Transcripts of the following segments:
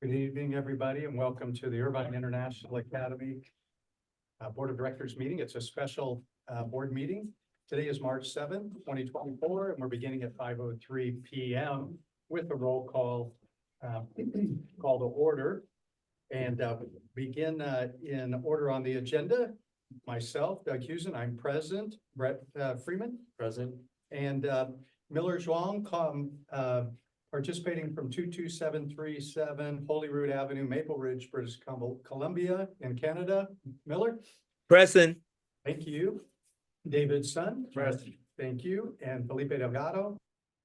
Good evening, everybody, and welcome to the Irvine International Academy Board of Directors meeting. It's a special board meeting. Today is March 7th, 2024, and we're beginning at 5:03 p.m. with a roll call call to order. And begin in order on the agenda. Myself, Doug Husen, I'm present. Brett Freeman. Present. And Miller Zhuang, participating from 22737 Holyrood Avenue, Maple Ridge, British Columbia in Canada. Miller? Present. Thank you. David Sun? Present. Thank you. And Felipe Delgado?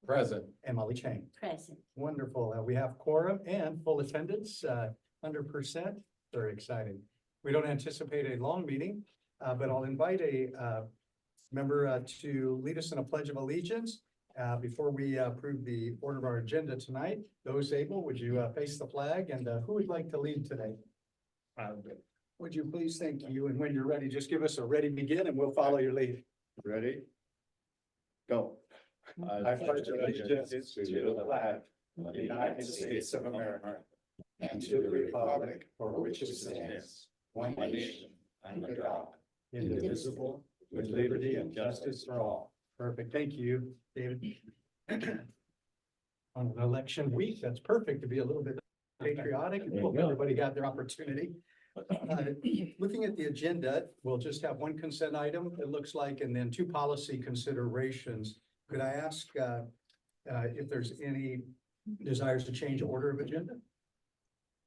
Present. And Molly Chang? Present. Wonderful. We have quorum and full attendance, 100%. Very exciting. We don't anticipate a long meeting, but I'll invite a member to lead us in a pledge of allegiance. Before we approve the order of our agenda tonight, those able, would you face the flag, and who would like to lead today? Would you please? Thank you. And when you're ready, just give us a ready begin and we'll follow your lead. Ready? Go. I pledge allegiance to the flag of the United States of America and to the republic for which it stands, one nation, under God, indivisible, with liberty and justice for all. Perfect. Thank you, David. On an election week, that's perfect to be a little bit patriotic and hope everybody got their opportunity. Looking at the agenda, we'll just have one consent item, it looks like, and then two policy considerations. Could I ask if there's any desires to change order of agenda?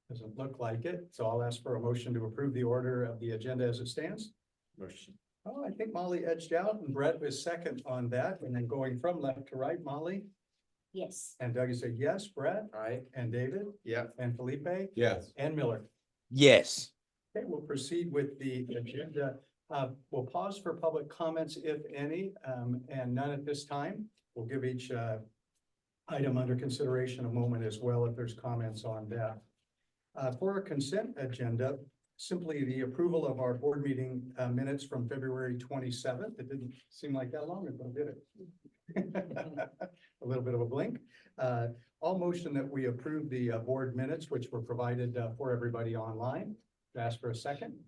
Doesn't look like it, so I'll ask for a motion to approve the order of the agenda as it stands. Motion. Oh, I think Molly edged out and Brett was second on that, and then going from left to right, Molly Yes. and Doug, you said yes, Brett Aye. and David Yeah. and Felipe Yes. and Miller. Yes. Okay, we'll proceed with the agenda. We'll pause for public comments, if any, and none at this time. We'll give each item under consideration a moment as well if there's comments on that. For a consent agenda, simply the approval of our board meeting minutes from February 27th. It didn't seem like that long ago, did it? A little bit of a blink. I'll motion that we approve the board minutes, which were provided for everybody online. Ask for a second.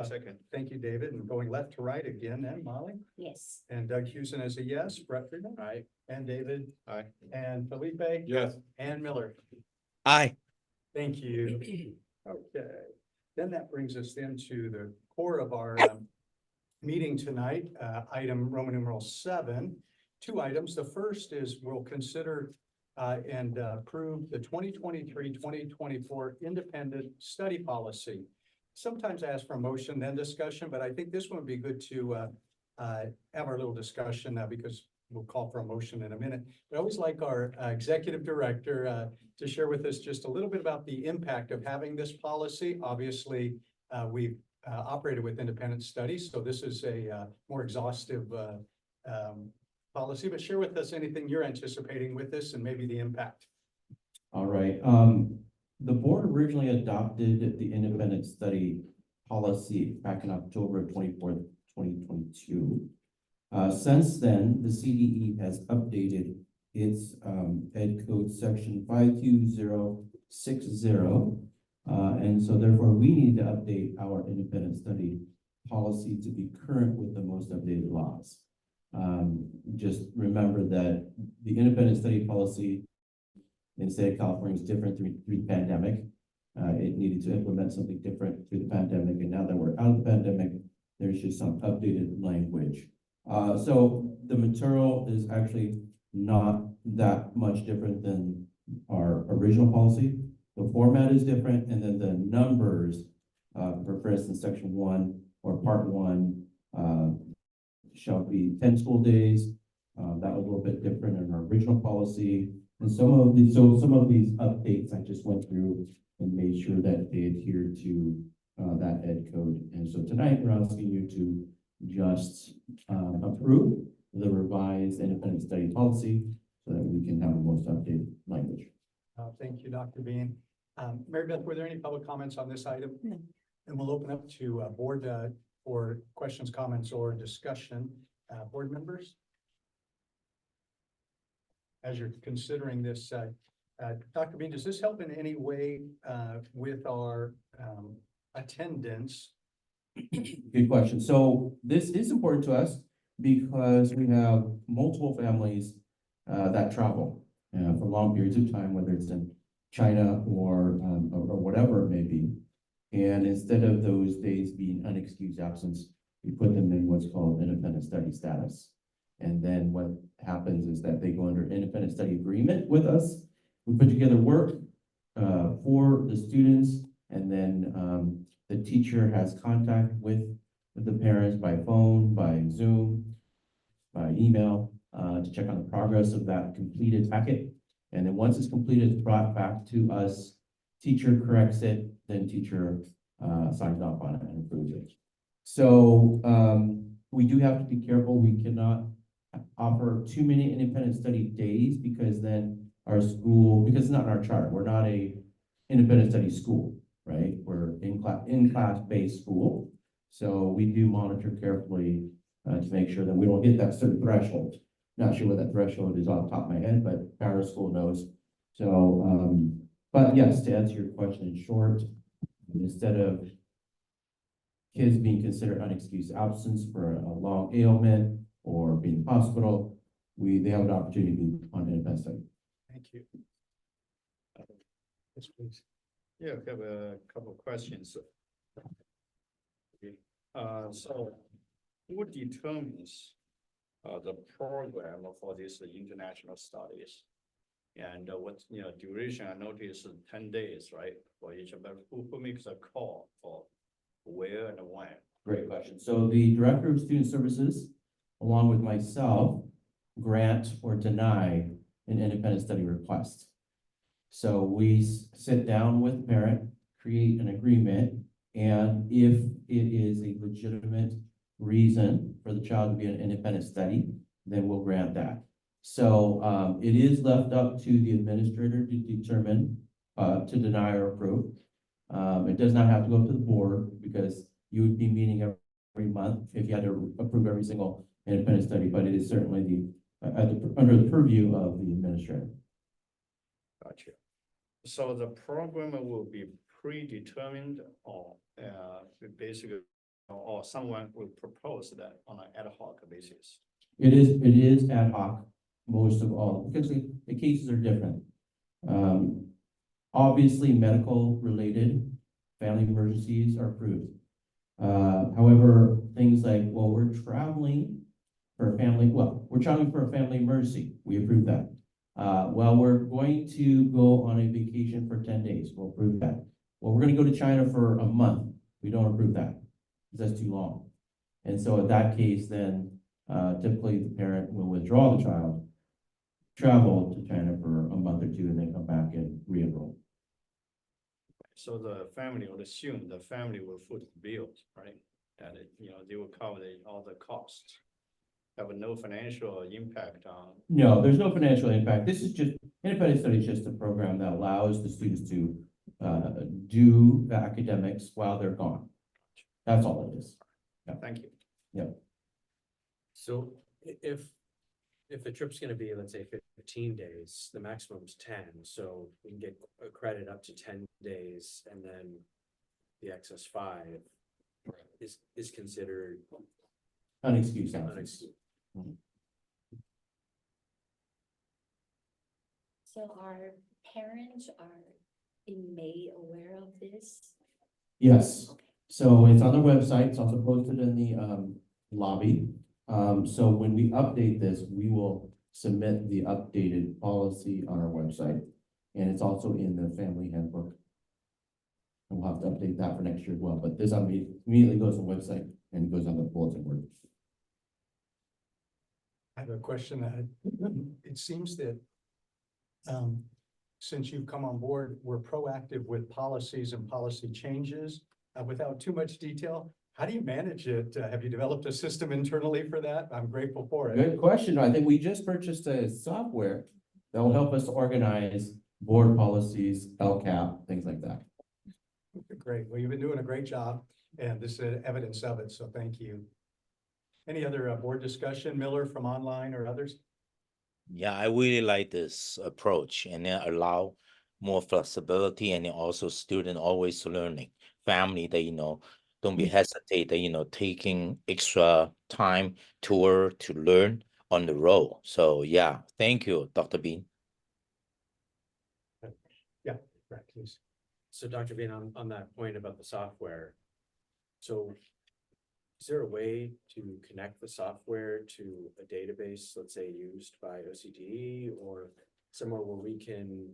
Second. Thank you, David. And going left to right again, then Molly Yes. and Doug Husen as a yes, Brett Freeman Aye. and David Aye. and Felipe Yes. and Miller. Aye. Thank you. Okay, then that brings us into the core of our meeting tonight, item Roman numeral 7. Two items. The first is we'll consider and approve the 2023-2024 independent study policy. Sometimes I ask for a motion, then discussion, but I think this one would be good to have our little discussion because we'll call for a motion in a minute. I always like our executive director to share with us just a little bit about the impact of having this policy. Obviously, we've operated with independent studies, so this is a more exhaustive policy, but share with us anything you're anticipating with this and maybe the impact. All right, the board originally adopted the independent study policy back in October 24th, 2022. Since then, the CDE has updated its Ed Code section 52060. And so therefore we need to update our independent study policy to be current with the most updated laws. Just remember that the independent study policy in the state of California is different through the pandemic. It needed to implement something different through the pandemic, and now that we're out of the pandemic, there's just some updated language. So the material is actually not that much different than our original policy. The format is different, and then the numbers, for instance, section 1 or part 1 shall be 10 school days. That was a little bit different in our original policy. And some of these updates I just went through and made sure that they adhere to that Ed Code. And so tonight we're asking you to just approve the revised independent study policy so that we can have the most updated language. Thank you, Dr. Bean. Mary Beth, were there any public comments on this item? No. And we'll open up to board for questions, comments, or discussion. Board members? As you're considering this Dr. Bean, does this help in any way with our attendance? Good question. So this is important to us because we have multiple families that travel for long periods of time, whether it's in China or whatever it may be. And instead of those days being unexcused absence, we put them in what's called independent study status. And then what happens is that they go under independent study agreement with us. We put together work for the students, and then the teacher has contact with the parents by phone, by Zoom, by email, to check on the progress of that completed packet. And then once it's completed, it's brought back to us, teacher corrects it, then teacher signs off on it and approves it. So we do have to be careful. We cannot offer too many independent study days because then our school, because it's not in our chart, we're not a independent study school, right? We're in class based school. So we do monitor carefully to make sure that we don't hit that certain threshold. Not sure what that threshold is off the top of my head, but our school knows. So, but yes, to answer your question in short, instead of kids being considered unexcused absence for a long ailment or being in hospital, they have an opportunity to be on independent study. Thank you. Yes, please. Yeah, I have a couple of questions. Okay. So who determines the program for this international studies? And what, duration? I noticed 10 days, right? For each of them, who makes a call for where and when? Great question. So the Director of Student Services, along with myself, grant or deny an independent study request. So we sit down with the parent, create an agreement, and if it is a legitimate reason for the child to be an independent study, then we'll grant that. So it is left up to the administrator to determine to deny or approve. It does not have to go to the board because you would be meeting every month if you had to approve every single independent study, but it is certainly under the purview of the administrator. Gotcha. So the program will be predetermined or basically, or someone will propose that on an ad hoc basis? It is ad hoc, most of all, because the cases are different. Obviously, medical related family emergencies are approved. However, things like, well, we're traveling for a family emergency, we approve that. Well, we're going to go on a vacation for 10 days, we'll approve that. Well, we're gonna go to China for a month, we don't approve that, because that's too long. And so in that case, then typically the parent will withdraw the child, travel to China for a month or two, and then come back and re-enroll. So the family would assume the family will foot the bills, right? And they will cover all the costs. Have no financial impact on. No, there's no financial impact. This is just, independent study is just a program that allows the students to do the academics while they're gone. That's all it is. Thank you. So if the trip's gonna be, let's say, 15 days, the maximum's 10, so we can get a credit up to 10 days, and then the excess 5 is considered Unexcused absence. unexcused. So our parents are in May aware of this? Yes, so it's on the website, it's also posted in the lobby. So when we update this, we will submit the updated policy on our website. And it's also in the family handbook. And we'll have to update that for next year as well, but this immediately goes on the website and goes on the bulletin board. I have a question. It seems that since you've come on board, we're proactive with policies and policy changes without too much detail. How do you manage it? Have you developed a system internally for that? I'm grateful for it. Good question. I think we just purchased a software that will help us organize board policies, LCAP, things like that. Great. Well, you've been doing a great job, and this is evidence of it, so thank you. Any other board discussion, Miller, from online or others? Yeah, I really like this approach and then allow more flexibility and then also student always learning. Family that, don't be hesitate that, taking extra time to learn on the road. So yeah, thank you, Dr. Bean. Right, please. So Dr. Bean, on that point about the software, so is there a way to connect the software to a database, let's say used by OCDE, or somewhere where we can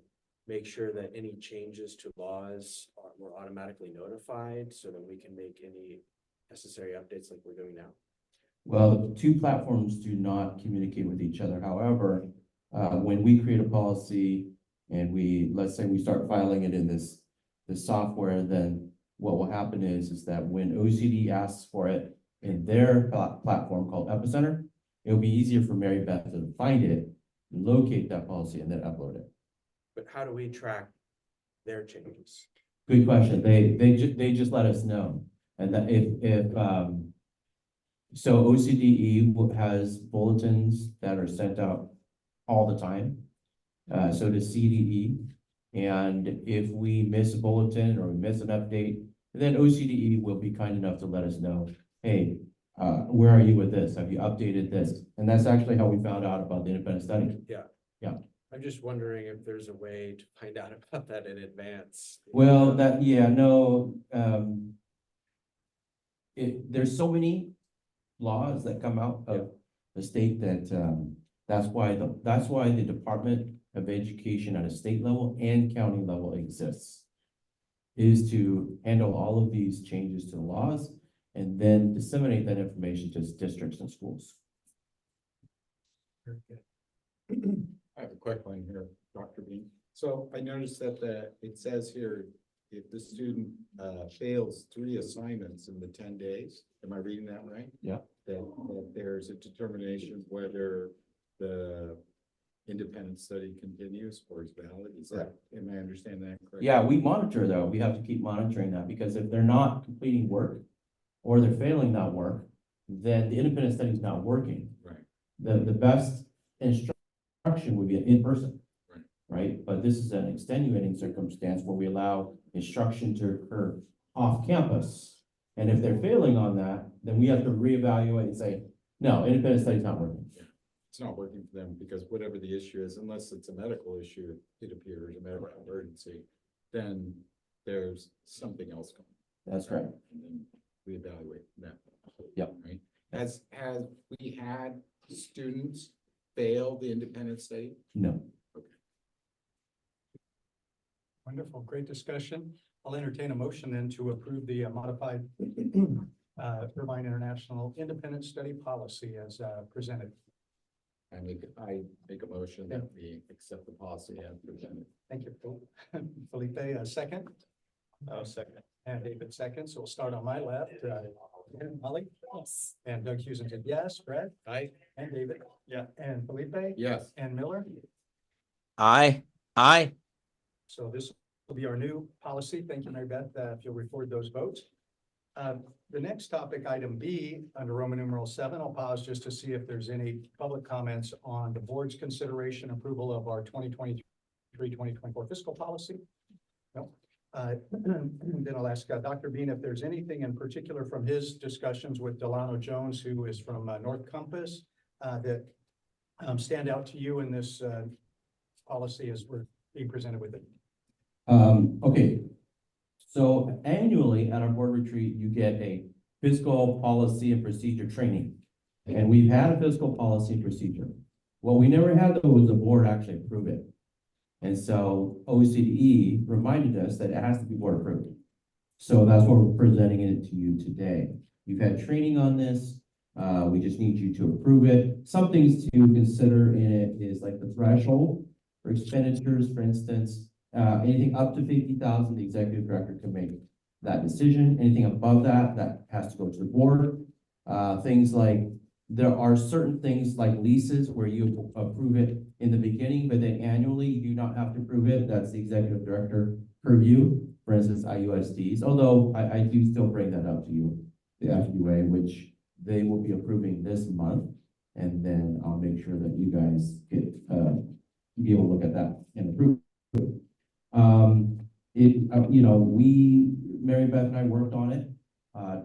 make sure that any changes to laws were automatically notified so that we can make any necessary updates like we're doing now? Well, the two platforms do not communicate with each other. However, when we create a policy and let's say we start filing it in this software, then what will happen is that when OCD asks for it in their platform called Epicenter, it'll be easier for Mary Beth to find it, locate that policy, and then upload it. But how do we track their changes? Good question. They just let us know. And that so OCDE has bulletins that are sent out all the time. So does CDE. And if we miss a bulletin or we miss an update, then OCDE will be kind enough to let us know, hey, where are you with this? Have you updated this? And that's actually how we found out about the independent study. I'm just wondering if there's a way to find out about that in advance. Well, there's so many laws that come out of the state that, that's why the Department of Education at a state level and county level exists, is to handle all of these changes to the laws and then disseminate that information to districts and schools. Very good. I have a quick one here, Dr. Bean. So I noticed that it says here, if the student fails 3 assignments in the 10 days, am I reading that right? Yeah. That there's a determination whether the independent study continues or is valid. Is that, am I understanding that correctly? Yeah, we monitor though. We have to keep monitoring that because if they're not completing work or they're failing that work, then the independent study is not working. Right. The best instruction would be in person. Right? But this is an extenuating circumstance where we allow instruction to occur off campus. And if they're failing on that, then we have to reevaluate and say, no, independent study is not working. It's not working for them because whatever the issue is, unless it's a medical issue, it appears a medical emergency, then there's something else going on. That's right. And then we evaluate that. Yep. Right. Has we had students fail the independent study? No. Wonderful, great discussion. I'll entertain a motion then to approve the modified Irvine International Independent Study Policy as presented. I make a motion that we accept the policy as presented. Thank you, Felipe, a second, I'll second. and David second. So we'll start on my left. Molly? Yes. And Doug Houston said yes. Brad? Aye. And David? Yeah. And Felipe? Yes. And Miller? Aye. So this will be our new policy. Thank you, Mary Beth, if you'll record those votes. The next topic, item B, under Roman numeral 7, I'll pause just to see if there's any public comments on the board's consideration approval of our 2023-2024 fiscal policy. No. Then I'll ask Dr. Bean if there's anything in particular from his discussions with Delano Jones, who is from North Compass, that stand out to you in this policy as we're being presented with it. Okay. So annually at our board retreat, you get a fiscal policy and procedure training. And we've had a fiscal policy and procedure. What we never had though was the board actually approve it. And so OCDE reminded us that it has to be board approved. So that's why we're presenting it to you today. You've had training on this. We just need you to approve it. Some things to consider in it is like the threshold for expenditures, for instance. Anything up to 50,000, the executive director can make that decision. Anything above that, that has to go to the board. Things like, there are certain things like leases where you approve it in the beginning, but then annually you do not have to approve it. That's the executive director purview, for instance, IUSDs. Although I do still bring that up to you, the FUA, which they will be approving this month. And then I'll make sure that you guys get, be able to look at that and approve. You know, Mary Beth and I worked on it,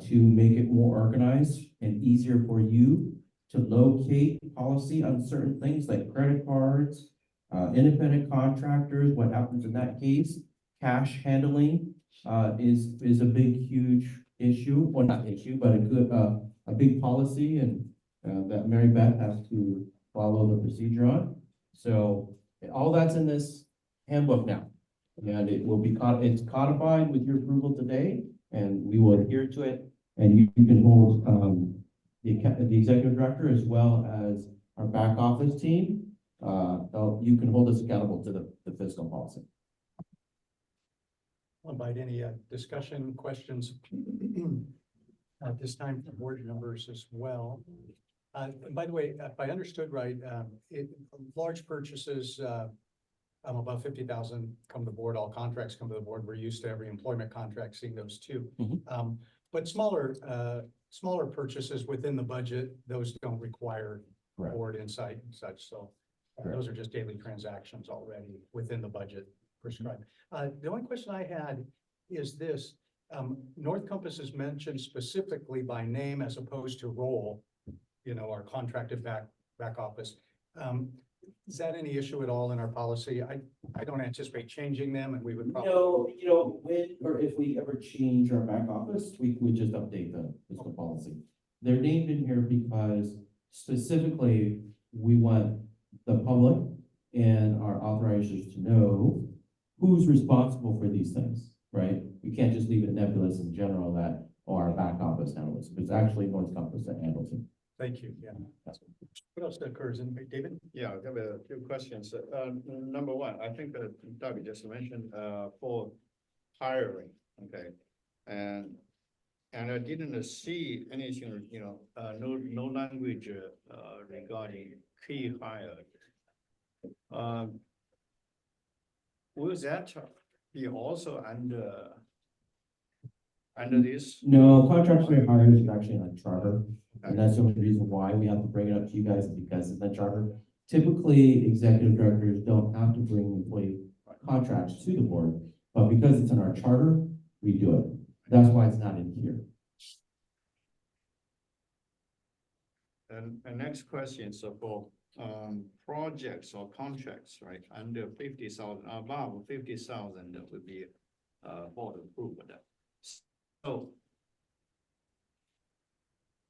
to make it more organized and easier for you to locate policy on certain things like credit cards, independent contractors, what happens in that case, cash handling, is a big, huge issue, well, not issue, but a big policy and, that Mary Beth has to follow the procedure on. So all that's in this handbook now. And it will be, it's codified with your approval today, and we will adhere to it. And you can hold, the executive director as well as our back office team. You can hold us accountable to the fiscal policy. I'll invite any discussion, questions at this time from board members as well. And by the way, if I understood right, large purchases above 50,000 come to the board, all contracts come to the board. We're used to every employment contract seeing those too. Mhm. But smaller purchases within the budget, those don't require Correct. board insight and such, so those are just daily transactions already within the budget prescribed. The only question I had is this, North Compass is mentioned specifically by name as opposed to role, you know, our contracted back office. Is that any issue at all in our policy? I don't anticipate changing them, and we would probably. No, you know, when or if we ever change our back office, we would just update the fiscal policy. They're named in here because specifically, we want the public and our authorizers to know who's responsible for these things, right? We can't just leave it nebulous in general that, oh, our back office handles it. It's actually North Compass that handles it. Thank you, yeah. What else occurs in, David? Yeah, I have a few questions. Number one, I think that Doug just mentioned, for hiring, okay? And I didn't see anything, you know, no language, regarding key hire. Will that be also under this? No, contracts for hires is actually in a charter. And that's the only reason why we have to bring it up to you guys, is because it's a charter. Typically, executive directors don't have to bring employee contracts to the board, but because it's in our charter, we do it. That's why it's not in here. And next question, so for projects or contracts, right, under 50,000, above 50,000 would be board approved. So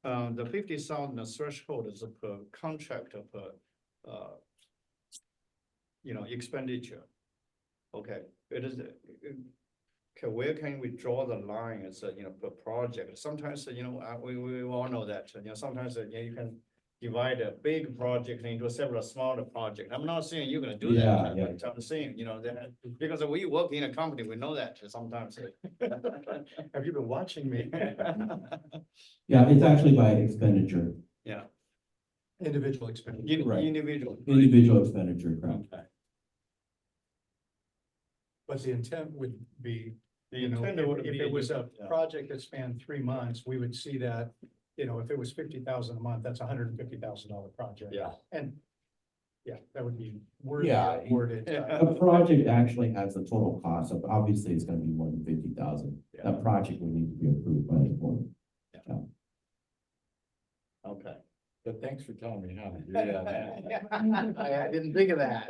the 50,000 threshold is per contract per you know, expenditure. Okay, it is. Okay, where can we draw the line as you know, per project? Sometimes you know, we all know that you know, sometimes you can divide a big project into several smaller projects. I'm not saying you're gonna do that. Yeah. But I'm saying, you know, that because we work in a company, we know that sometimes. Have you been watching me? Yeah, it's actually by expenditure, Yeah, Individual expenditure. Right. individual. individual expenditure, correct? Okay. But the intent would be, The you know, intent would if be it was a yeah. project that spanned 3 months, we would see that, you know, if it was 50,000 a month, that's $150,000 project. Yeah. And yeah, that would be worthy Yeah, of worded. Yeah. A project actually has a total cost of, obviously, it's gonna be more than 50,000. Yeah. That project would need to be approved by the board. Okay. But thanks for telling me how to do that. I didn't think of that.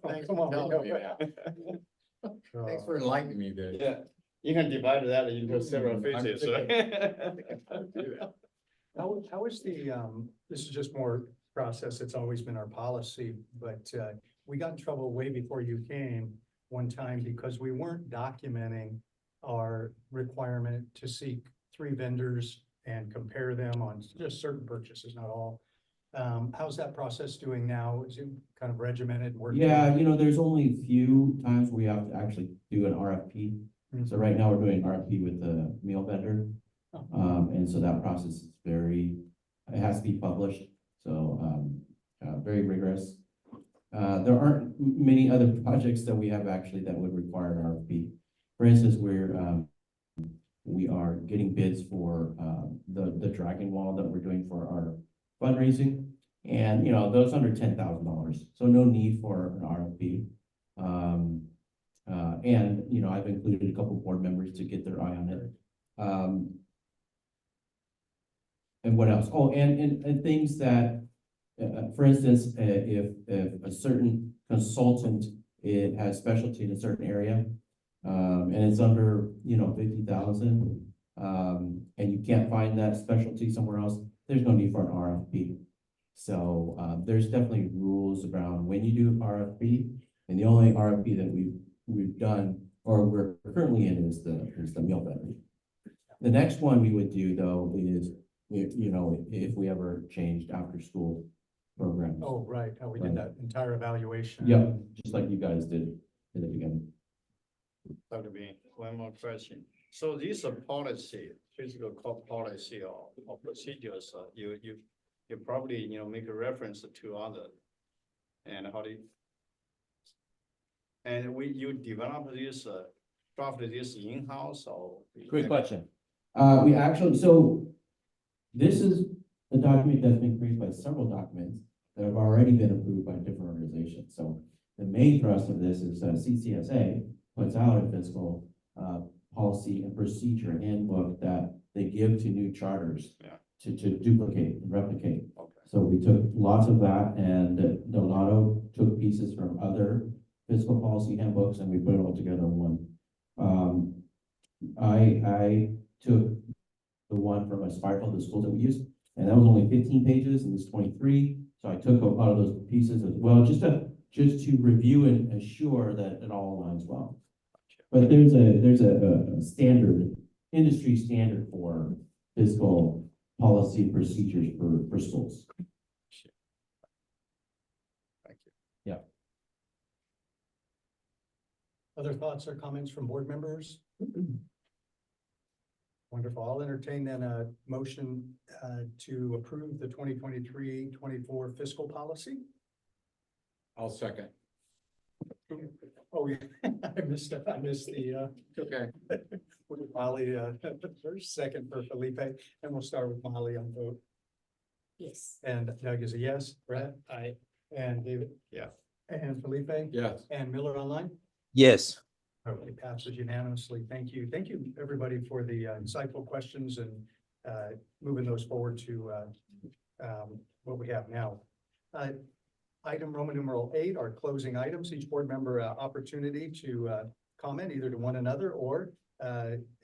Thanks Come for on, telling me that. Thanks for enlightening me there. Yeah, you can divide that into several I'm phases, thinking- right? How is the, this is just more process, it's always been our policy, but we got in trouble way before you came one time because we weren't documenting our requirement to seek 3 vendors and compare them on just certain purchases, not all. How's that process doing now? Is it kind of regimented? working? Yeah, you know, there's only a few times we have to actually do an RFP. So right now, we're doing RFP with the meal vendor. Oh. And so that process is it has to be published, so, very rigorous. There aren't many other projects that we have actually that would require an RFP. For instance, we are getting bids for, the Dragon Wall that we're doing for our fundraising. And, you know, those under $10,000, so no need for an RFP. And, you know, I've included a couple board members to get their eye on it. And what else? Oh, and things that, for instance, if a certain consultant, it has specialty in a certain area, and it's under, you know, 50,000, and you can't find that specialty somewhere else, there's no need for an RFP. So, there's definitely rules around when you do RFP, and the only RFP that we've done, or we're currently in, is the meal beverage. The next one we would do, though, is, you know, if we ever changed after-school programs. Oh, right, how we did that entire evaluation. Yep, just like you guys did in the beginning. Dr. Bean, one more question. So this policy, physical policy or procedures, you probably, you know, make a reference to other. And how do you? And you develop this, draft this in-house or? Great question. We actually, so this is a document that's been created by several documents that have already been approved by different organizations. So the main thrust of this is CCSA puts out a fiscal policy and procedure handbook that they give to new charters to duplicate and replicate. Okay. So we took lots of that, and Donato took pieces from other fiscal policy handbooks, and we put it all together in one. I took the one from Aspire, the school that we used, and that was only 15 pages, and it's 23. So I took a lot of those pieces as well, just to review and assure that it all aligns well. But there's a standard, industry standard for fiscal policy procedures for schools. Thank you. Other thoughts or comments from board members? Wonderful. I'll entertain then a motion to approve the 2023-24 fiscal policy. I'll second. Oh, yeah, I missed the, Okay. Molly, first, second for Felipe, and we'll start with Molly on vote. Yes. And Doug is a yes, Brett? Aye. And David? Yeah. And Felipe? Yes. And Miller online? Yes. Okay, passes unanimously. Thank you. Thank you, everybody, for the insightful questions and moving those forward to what we have now. Item Roman numeral 8 are closing items. Each board member opportunity to comment either to one another or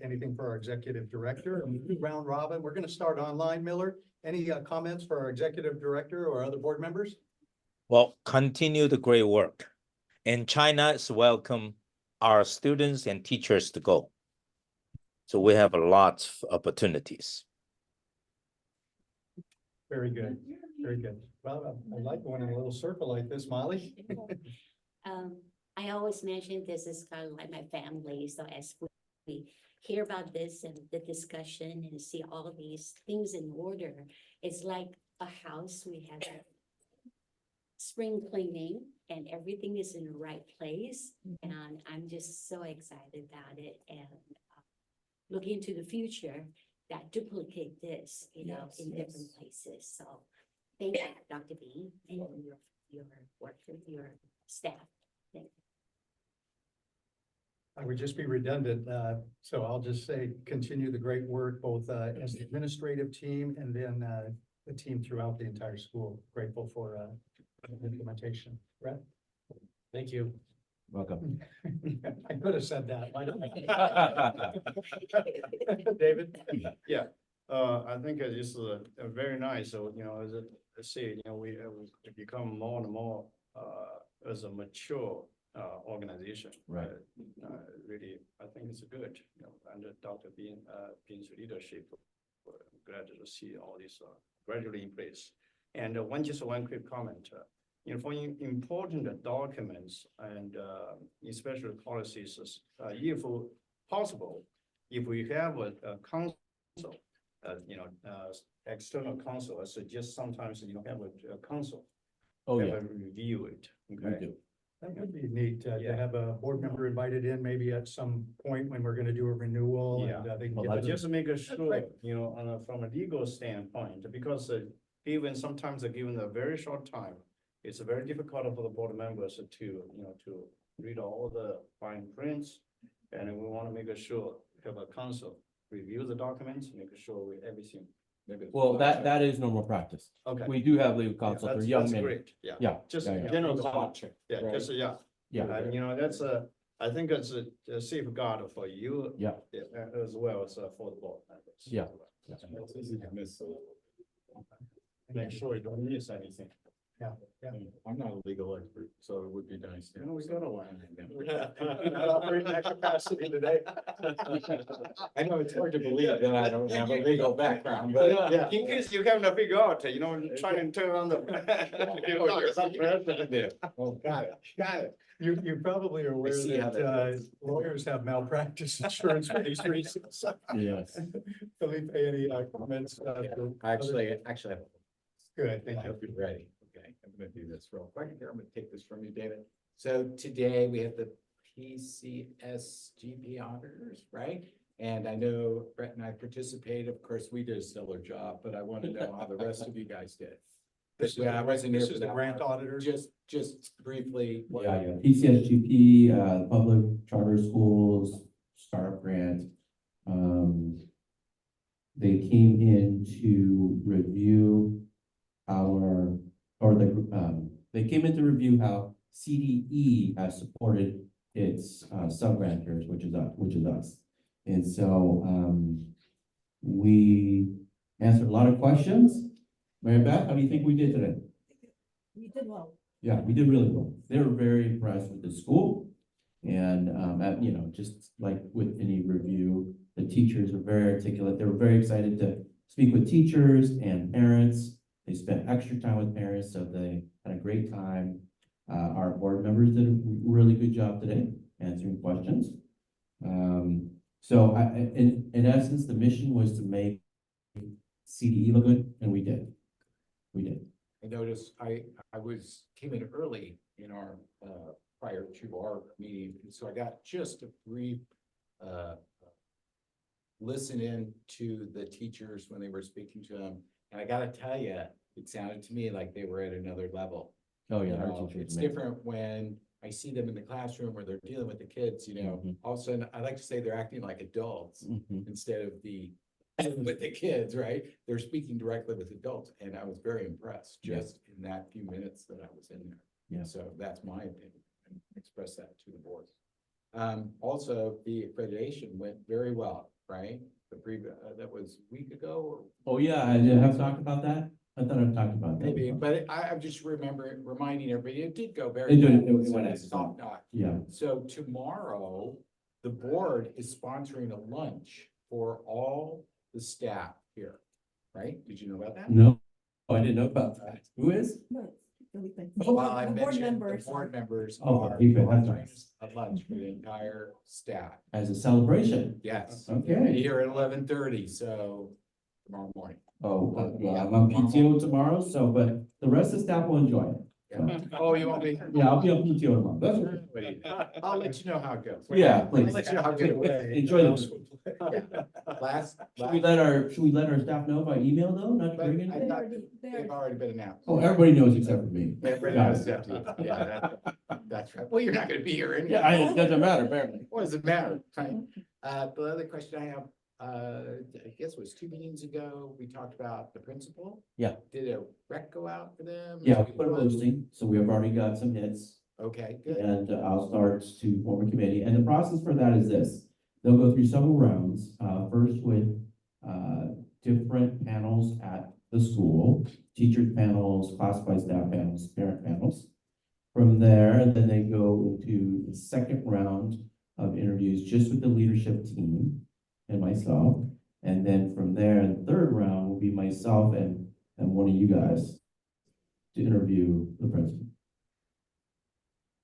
anything for our executive director. Round robin. We're going to start online. Miller, any comments for our executive director or other board members? Well, continue the great work. And China is welcome our students and teachers to go. So we have a lot of opportunities. Very good. Very good. Well, I like going in a little circle like this, Molly. I always mention this is kind of like my family, so as we hear about this and the discussion and see all these things in order, it's like a house. We have a spring cleaning and everything is in the right place. And I'm just so excited about it and looking into the future that duplicate this, you know, in different places. So thank you, Dr. B, and your work with your staff. Thank you. I would just be redundant, so I'll just say continue the great work both as the administrative team and then the team throughout the entire school. Grateful for implementation. Brett? Thank you. Welcome. I could have said that. Why don't I? David? Yeah, I think this is a very nice, so, you know, as I say, you know, we become more and more as a mature organization. Right. Really, I think it's good, you know, under Dr. Bean's leadership. We're glad to see all this gradually in place. And just one quick comment. You know, for important documents and especially policies, if possible, if we have a council, you know, external council, I suggest sometimes, you know, have a council. Oh, have yeah, a review it. we Okay. do. That would be neat to Yeah. have a board member invited in maybe at some point when we're going to do a renewal. Yeah. And they can Well, get that's to- Just make great. sure, you know, from a legal standpoint, because given, sometimes given a very short time, it's very difficult for the board members to, to read all the fine prints. And we want to make sure, have a council review the documents, make sure we, everything. Well, that is normal practice. Okay. We do have legal Yeah, counsel for that's- young that's men. great, yeah. Yeah, Just yeah, yeah. general Legal comment. check, Yeah, right? just, yeah. Yeah. And that's I think it's a safeguard for you. Yeah. As well as for the board members. Yeah. It's easy to miss. Make sure you don't miss anything. I'm not a legal expert, so it would be nice. You know, we got a one. Not operating that capacity today. I know it's hard to believe that I don't have a legal background, but Yeah, in case you haven't figured out, trying to turn on the. Oh, got it. You probably are aware see how that that lawyers have malpractice insurance for these reasons. Yes. Felipe, any comments? Actually, Good, I thank you. hope you're ready. Okay, I'm gonna do this real quick here. I'm gonna take this from you, David. So today we have the PCS GP auditors, right? And I know Brett and I participated. Of course, we did a stellar job, but I want to know how the rest of you guys did. I wasn't here This for is the that grant part. auditor. Just briefly. what- Yeah, yeah. PCSGP, public charter schools, startup grant. They came in to review they came in to review how CDE has supported its sub-grantors, which is us. And so, we answered a lot of questions. Mary Beth, how do you think we did today? You did well. Yeah, we did really well. They were very impressed with the school. And, just like with any review, the teachers were very articulate. They were very excited to speak with teachers and parents. They spent extra time with parents, so they had a great time. Our board members did a really good job today answering questions. So in essence, the mission was to make CDE look good, and we did. I noticed I came in early in our, prior to our meeting, and so I got just a brief, listen in to the teachers when they were speaking to them. And I gotta tell you, it sounded to me like they were at another level. Oh, yeah. You our know, teachers it's made- different when I see them in the classroom where they're dealing with the kids, Mhm. all of a sudden, I like to say they're acting like adults Mhm. instead of with the kids, right? They're speaking directly with adults, and I was very impressed Yeah. just in that few minutes that I was in there. Yeah. So that's my opinion, and express that to the board. Also, the accreditation went very well, right? The previous, that was a week ago or Oh, yeah, I did have talked about that. I thought I've talked about that. maybe, before. but I'm just reminding everybody, it did go very. It did, well. it went So it's excellent. top notch. Yeah, So tomorrow, the board is sponsoring a lunch for all the staff here, right? Did you know about that? no, I didn't know about that. Who is? No, Felipe. Well, I The board mentioned the members. board members Oh, are Felipe, that's sponsoring nice. a lunch for the entire staff. As a celebration. Yes. Okay. Here at 11:30, so tomorrow morning. Oh, well, I'm on PTO tomorrow, so, but the rest of the staff will enjoy it. Yeah. Oh, you won't be? Yeah, I'll be on PTO tomorrow. That's okay. I'll let you know how it goes. Yeah, I'll please. let you know how good it was. Enjoy the. Last, Should we let our staff know by email though, not to But bring I anything? thought They're- they've already been announced. Oh, everybody knows except for me. Everybody Got knows it. that. Yeah, that's right. Well, you're not gonna be here anyway. Yeah, it doesn't matter, apparently. What does it matter? Right? The other question I have, I guess it was 2 meetings ago, we talked about the principal. Yeah. Did a rec go out for them? Yeah, we put a posting, so we have already got some hits. Okay, good. And I'll start to form a committee, and the process for that is this. They'll go through several rounds, first with different panels at the school, teachers panels, classified staff panels, parent panels. From there, then they go into the second round of interviews just with the leadership team and myself. And then from there, the third round will be myself and one of you guys to interview the principal.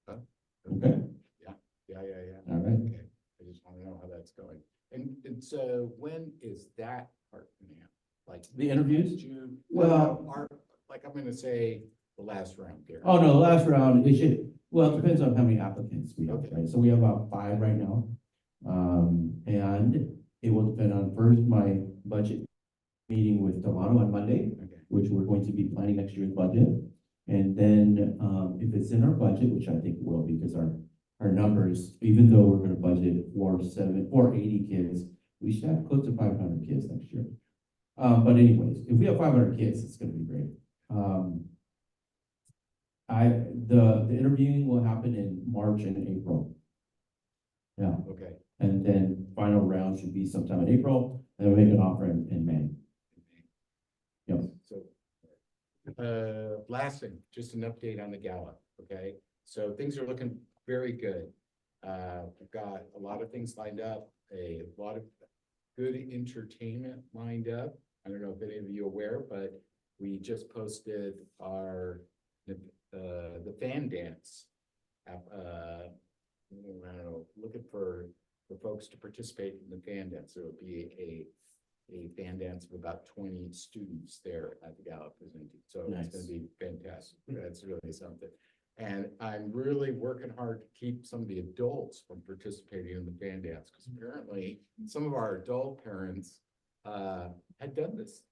Okay, Yeah. all right. Okay, I just want to know how that's going. And so when is that part gonna happen? Like The interviews? June? Well- Like I'm gonna say the last round here. Oh, no, the last round, it should, well, it depends on how many applicants we have, Okay. right? So we have about 5 right now. And it will depend on first my budget meeting with Delano on Monday. Okay. which we're going to be planning next year's budget. And then, if it's in our budget, which I think it will, because our numbers, even though we're gonna budget 480 kids, we should have close to 500 kids next year. But anyways, if we have 500 kids, it's gonna be great. The interviewing will happen in March and April. Yeah, Okay. and then final round should be sometime in April, and we'll make an offer in May. Yep. So, last thing, just an update on the gala, okay? So things are looking very good. We've got a lot of things lined up, a lot of good entertainment lined up. I don't know if any of you are aware, but we just posted our, the fan dance. I don't know, looking for folks to participate in the fan dance. There will be a fan dance of about 20 students there at the gala presenting. So it's gonna Nice. be fantastic. That's really something. And I'm really working hard to keep some of the adults from participating in the fan dance, because apparently some of our adult parents had done this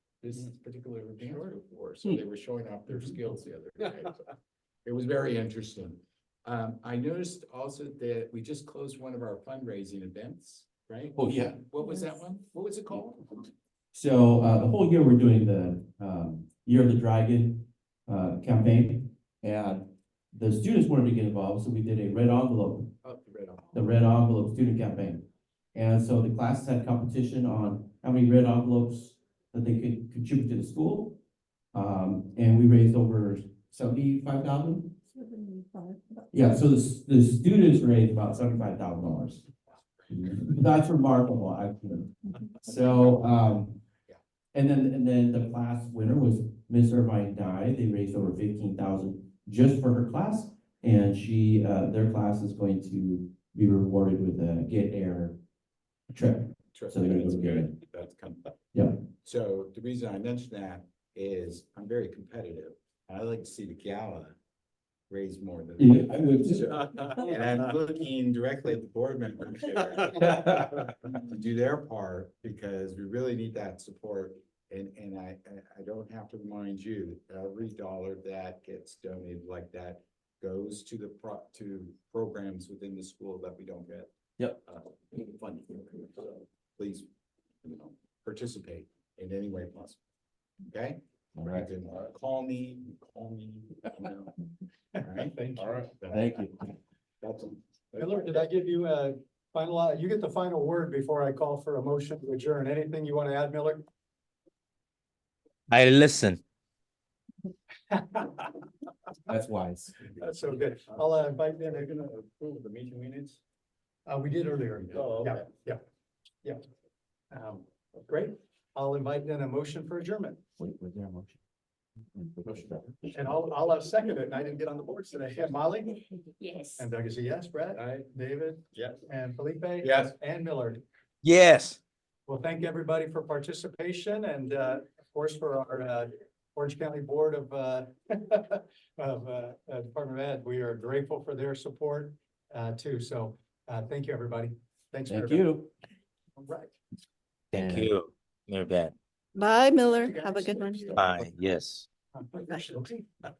particular dance before, so they were showing off their skills the other day. So it was very interesting. I noticed also that we just closed one of our fundraising events, right? Oh, yeah. What was that one? What was it called? So, the whole year, we're doing the, Year of the Dragon, campaign, and the students wanted to get involved, so we did a red envelope, Oh, the red envelope. the red envelope student campaign. And so the classes had competition on how many red envelopes that they could contribute to the school. And we raised over 75,000. 75. Yeah, so the students raised about $75,000. That's remarkable, actually. So, and then the class winner was Miss Irvine Dye. They raised over 15,000 just for her class. And she, their class is going to be rewarded with a Get Air trip. So they're gonna go That's to Get Air. good. That's kind of. Yeah. So the reason I mentioned that is I'm very competitive. I like to see the gala raise more than. Yeah, I would too. And I'm looking directly at the board members here to do their part, because we really need that support. And I don't have to remind you, every dollar that gets donated like that goes to to programs within the school that we don't get. Yep. Funding. So please, participate in any way possible. Okay? All right. You can call me. All right. Thank you. All right. Thank you. That's. Miller, did I give you a final, you get the final word before I call for a motion to adjourn. Anything you want to add, Miller? I listen. That's wise. That's so good. I'll invite them. They're gonna approve the meeting minutes? We did earlier. Oh, okay. Yeah. Great. I'll invite then a motion for adjournment. Wait, was there a motion? And I'll second it. And I didn't get on the boards today. Yeah, Molly? Yes. And Doug is a yes. Brett? Aye. David? Yes. And Felipe? Yes. And Miller. Yes. Well, thank everybody for participation and, of course, for our, Orange County Board of, Department of Ed. We are grateful for their support, too. So, thank you, everybody. Thanks. Thank everybody. you. All right. Thank And- you, Mirabel. Bye, Miller. Have a good one. Bye. Yes. Bye.